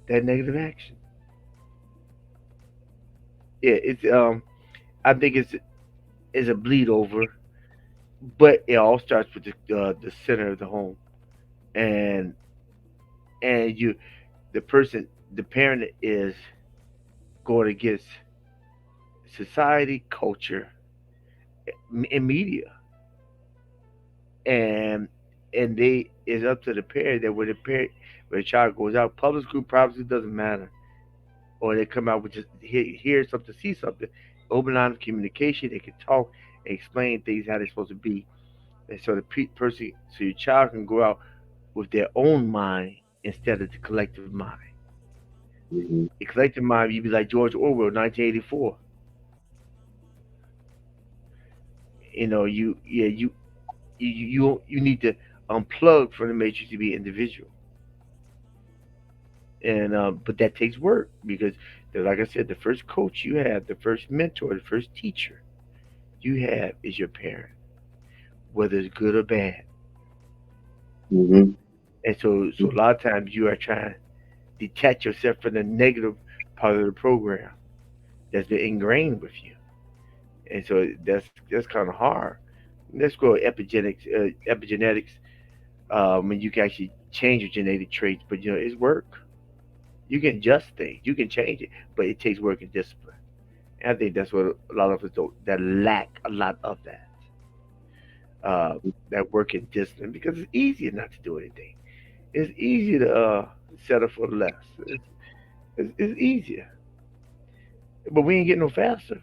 [SPEAKER 1] That negative action. Yeah, it's I think it's a bleed over, but it all starts with the center of the home, and you the person the parent is going against society, culture, and media, and they it's up to the parent that when the child goes out, public school, private school doesn't matter, or they come out with just hear something, see something, open line of communication, they can talk and explain things how they're supposed to be, and so the person, so your child can go out with their own mind instead of the collective mind.
[SPEAKER 3] Mhm.
[SPEAKER 1] The collective mind, you be like George Orwell, 1984. You need to unplug from the matrix to be individual, and but that takes work because, like I said, the first coach you have, the first mentor, the first teacher you have is your parent, whether it's good or bad.
[SPEAKER 3] Mhm.
[SPEAKER 1] And so a lot of times you are trying to detach yourself from the negative part of the program that's been ingrained with you, and so that's kind of hard. Let's go epigenetics. When you can actually change your genetic traits, but it's work. You can adjust things, you can change it, but it takes work and discipline. And I think that's what a lot of us don't, that lack a lot of uh, that work and discipline because it's easier not to do anything. It's easier to settle for less. It's easier, but we ain't getting no faster.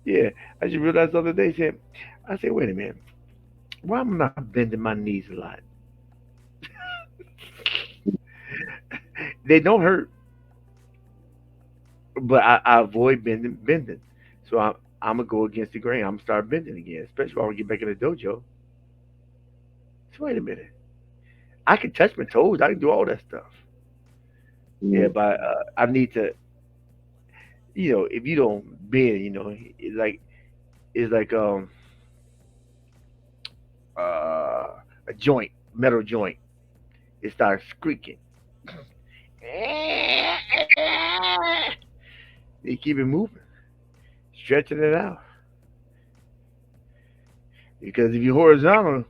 [SPEAKER 1] Yeah, I just realized the other day. I said, wait a minute, why am I not bending my knees a lot? They don't hurt, but I avoid bending. So I'm gonna go against the grain. I'm gonna start bending again, especially when I get back in the dojo. So wait a minute, I can touch my toes. I can do all that stuff. Yeah,
[SPEAKER 3] Mhm.
[SPEAKER 1] but I need to. if you don't bend, it's like a joint, metal joint. It starts squeaking. You keep it moving, stretching it out. Because if you're horizontal,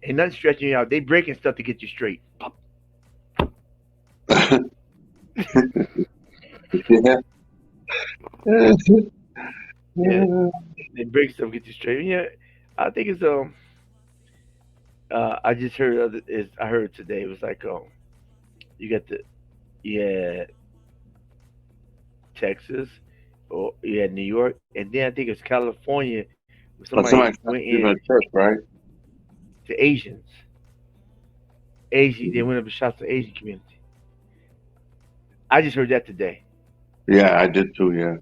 [SPEAKER 1] ain't nothing stretching you out. They breaking stuff to get you straight.
[SPEAKER 3] Yeah.
[SPEAKER 1] Yeah, they break stuff to get you straight. Yeah, I think it's I just heard I heard today it was like you got the yeah Texas or yeah New York, and then I think it's California where
[SPEAKER 3] But
[SPEAKER 1] somebody
[SPEAKER 3] somebody
[SPEAKER 1] went
[SPEAKER 3] shot
[SPEAKER 1] in
[SPEAKER 3] people in church, right?
[SPEAKER 1] to Asians. Asian, they went up and shot the Asian community. I just heard that today.
[SPEAKER 3] Yeah, I did too. Yeah,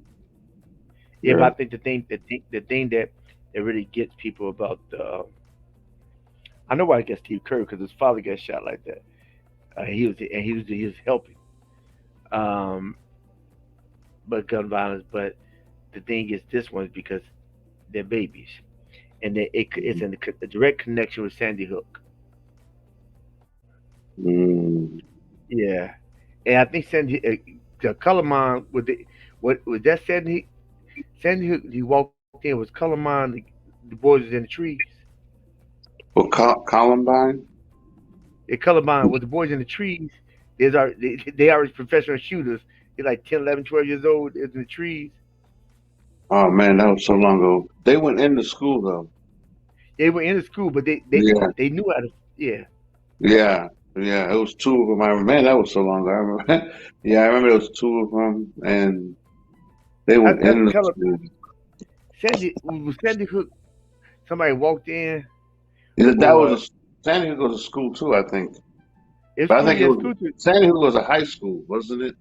[SPEAKER 1] Yeah, but
[SPEAKER 3] yeah.
[SPEAKER 1] I think the thing that really gets people about I know why I guess Steve Kerr because his father got shot like that. He was helping, um, but gun violence. But the thing is, this one's because they're babies, and it's in a direct connection with Sandy Hook.
[SPEAKER 3] Mm.
[SPEAKER 1] Yeah, and I think the color mine with what was that Sandy Hook he walked in was color mine the boys was in the trees.
[SPEAKER 3] Well, Columbine.
[SPEAKER 1] They color mine with the boys in the trees. They are professional shooters. They're like 10, 11, 12 years old. They're in the trees.
[SPEAKER 3] Oh man, that was so long ago. They went into school though.
[SPEAKER 1] They were in the school, but they they
[SPEAKER 3] Yeah,
[SPEAKER 1] they knew how to. Yeah,
[SPEAKER 3] yeah, yeah. It was two of them. I remember. Man, that was so long ago. I remember. Yeah, I remember it was two of them, and they went
[SPEAKER 1] that's
[SPEAKER 3] in the
[SPEAKER 1] color.
[SPEAKER 3] school.
[SPEAKER 1] Sandy Hook. Somebody walked in,
[SPEAKER 3] That was
[SPEAKER 1] or
[SPEAKER 3] Sandy Hook was a school too, I think.
[SPEAKER 1] it's
[SPEAKER 3] But I
[SPEAKER 1] school.
[SPEAKER 3] think it
[SPEAKER 1] Yeah,
[SPEAKER 3] was
[SPEAKER 1] school. Too.
[SPEAKER 3] Sandy Hook was a high school, wasn't it?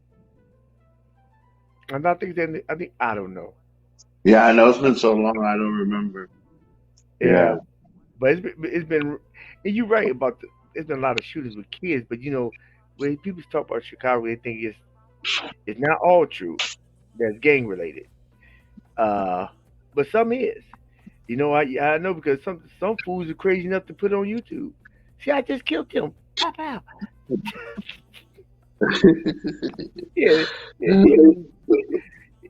[SPEAKER 1] I'm not thinking that. I think I don't know.
[SPEAKER 3] Yeah, I know. It's been so long, I don't remember.
[SPEAKER 1] Yeah,
[SPEAKER 3] Yeah.
[SPEAKER 1] but it's been. And you're right about there's been a lot of shootings with kids, but when people talk about Chicago, they think it's not all true. That's gang related. Uh, but some is. I know because some fools are crazy enough to put it on YouTube. See, I just killed him. Pow pow. Yeah, yeah, yeah,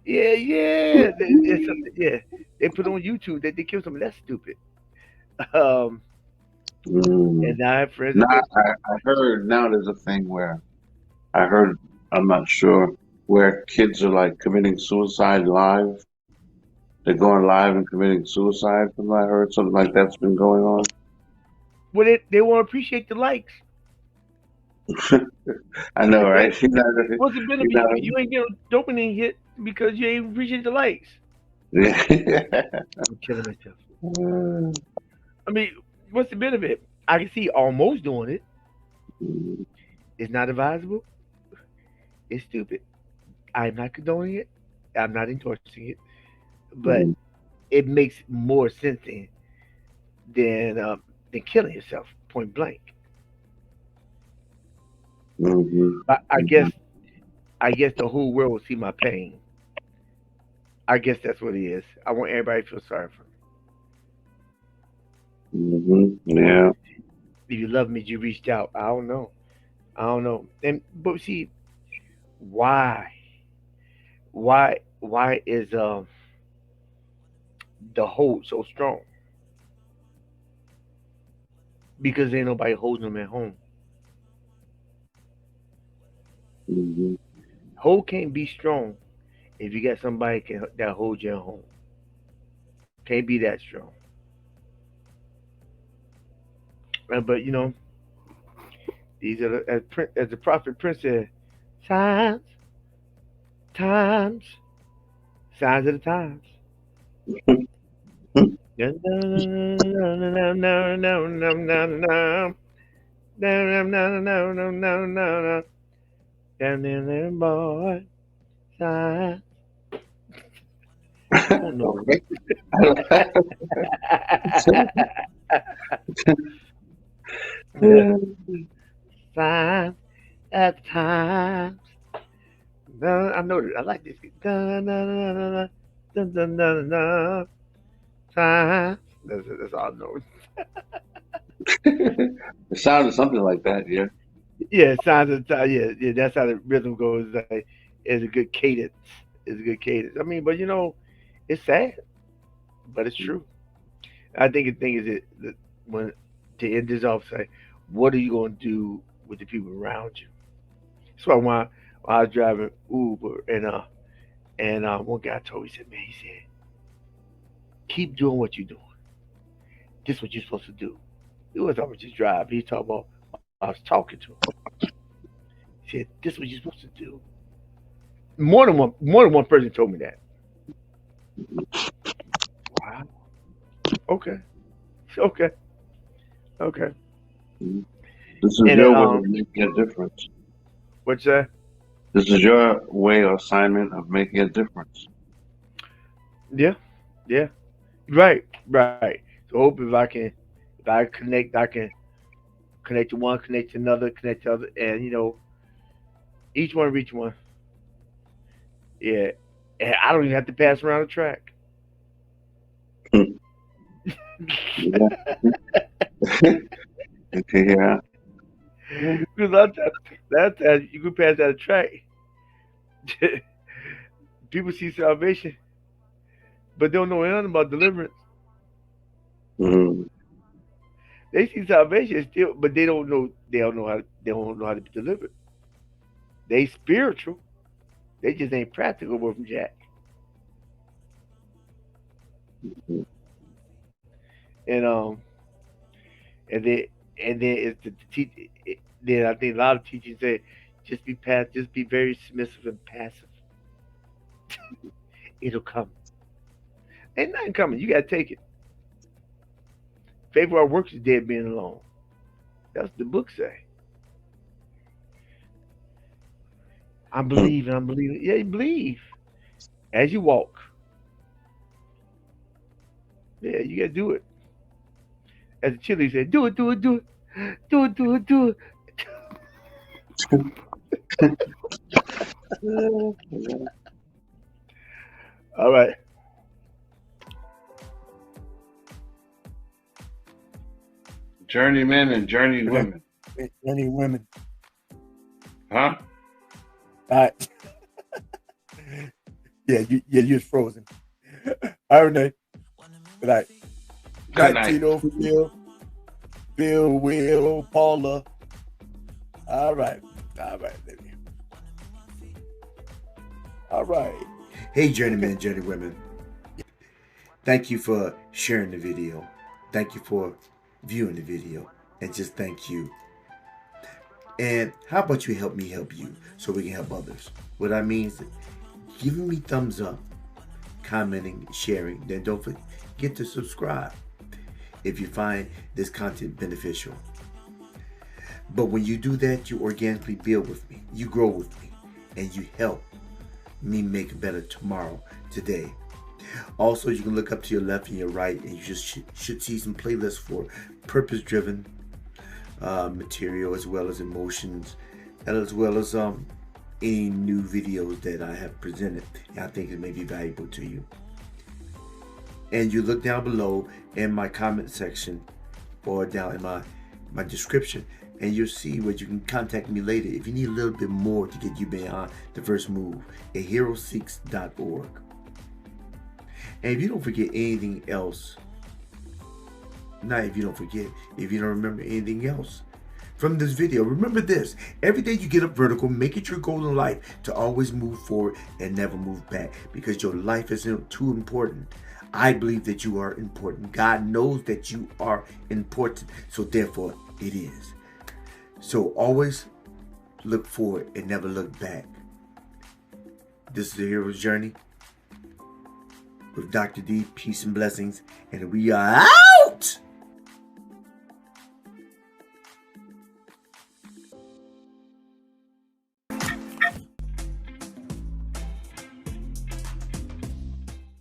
[SPEAKER 1] yeah, yeah. It's something. Yeah, they put on YouTube that they killed someone. That's stupid. Um,
[SPEAKER 3] Mm.
[SPEAKER 1] and I have friends
[SPEAKER 3] Now
[SPEAKER 1] that go,
[SPEAKER 3] I heard now there's a thing where I heard I'm not sure where kids are like committing suicide live. They're going live and committing suicide. From what I heard something like that's been going on.
[SPEAKER 1] well, they want to appreciate the likes.
[SPEAKER 3] I know,
[SPEAKER 1] What,
[SPEAKER 3] right?
[SPEAKER 1] what's the benefit?
[SPEAKER 3] You
[SPEAKER 1] You ain't getting dopamine hit because you ain't appreciate the likes.
[SPEAKER 3] know.
[SPEAKER 1] I'm killing myself. I mean, what's the benefit? I can see almost doing it. It's not advisable. It's stupid. I'm not condoning it. I'm not endorsing it. But it makes more sense than um, than killing yourself point blank.
[SPEAKER 3] Mm-hmm.
[SPEAKER 1] I guess the whole world will see my pain. I guess that's what it is. I want everybody to feel sorry for me.
[SPEAKER 3] Mm-hmm. Yeah.
[SPEAKER 1] If you love me, you reached out. I don't know. I don't know. And but see, why? Why is the hold so strong? Because ain't nobody holding them at home.
[SPEAKER 3] Mm-hmm.
[SPEAKER 1] Hold can't be strong if you got somebody that holds you at home. Can't be that strong. But these are as the prophet Prince said, signs, times, signs of the times. No, no, no, no, no, no, no, no, no. No, no, no, no, no, no, no, no. Down there, boy. Signs. I don't know.
[SPEAKER 3] Okay.
[SPEAKER 1] Signs at times. I know that. I like this. Dun, dun, dun, dun, dun, dun, dun, dun, times. That's all I know.
[SPEAKER 3] It sounded something like that, yeah.
[SPEAKER 1] Yeah, signs of time. Yeah, yeah. That's how the rhythm goes. Like, it's a good cadence. It's a good cadence. I mean, but it's sad, but it's true. I think the thing is that when to end this off, say, what are you going to do with the people around you? That's why when I was driving Uber and one guy told me, he said, man, he said, keep doing what you're doing. This is what you're supposed to do. He wasn't talking about just drive. He was talking about I was talking to him. He said, this is what you're supposed to do. More than one person told me that. Wow. Okay. Okay. Okay.
[SPEAKER 3] This is
[SPEAKER 1] And then
[SPEAKER 3] your way of making a difference.
[SPEAKER 1] what's that?
[SPEAKER 3] This is your way or assignment of making a difference.
[SPEAKER 1] Yeah. Yeah. Right. Right. So hope if I connect, I can connect to one, connect to another, connect to other, and each one reach one. Yeah. And I don't even have to pass around the track.
[SPEAKER 3] Yeah. Yeah.
[SPEAKER 1] Because a lot of times you can pass that track, people see salvation, but they don't know anything about deliverance.
[SPEAKER 3] Mm.
[SPEAKER 1] They see salvation still, but they don't know how to be delivered. They spiritual, they just ain't practical with from Jack. And and then and then it's the teach. Then I think a lot of teachers say, just be very submissive and passive. It'll come. Ain't nothing coming. You gotta take it. Faith without works is dead being alone. That's what the book say. I'm believing. I'm believing. Yeah, you believe as you walk. Yeah, you gotta do it. As the chili said, do it, do it, do it, do it, do it, do it. All right.
[SPEAKER 3] Journeymen and journey
[SPEAKER 4] Okay.
[SPEAKER 3] women.
[SPEAKER 4] Any women.
[SPEAKER 3] Huh?
[SPEAKER 4] All right. You're frozen. All right, Renee. Good night.
[SPEAKER 3] Good night.
[SPEAKER 4] Tito, Phil, Will, Paula. All right, baby. All right.
[SPEAKER 2] Hey, journeymen, journeywomen. Thank you for sharing the video. Thank you for viewing the video. And just thank you. And how about you help me help you so we can help others? What I mean is giving me thumbs up, commenting, sharing. Then don't forget to subscribe if you find this content beneficial. But when you do that, you organically build with me. You grow with me. And you help me make a better tomorrow, today. Also, you can look up to your left and your right, and you just should see some playlists for purpose-driven material, as well as emotions, and as well as any new videos that I have presented, and I think it may be valuable to you. And you look down below in my comment section or down in my description, and you'll see where you can contact me later if you need a little bit more to get you beyond the first move at heroseeks.org. And if you don't forget anything else, not if you don't forget, if you don't remember anything else from this video, remember this: every day you get up vertical, make it your goal in life to always move forward and never move back, because your life is too important. I believe that you are important. God knows that you are important, so therefore it is. So always look forward and never look back. This is the Hero's Journey with Dr. D. Peace and blessings, and we are out!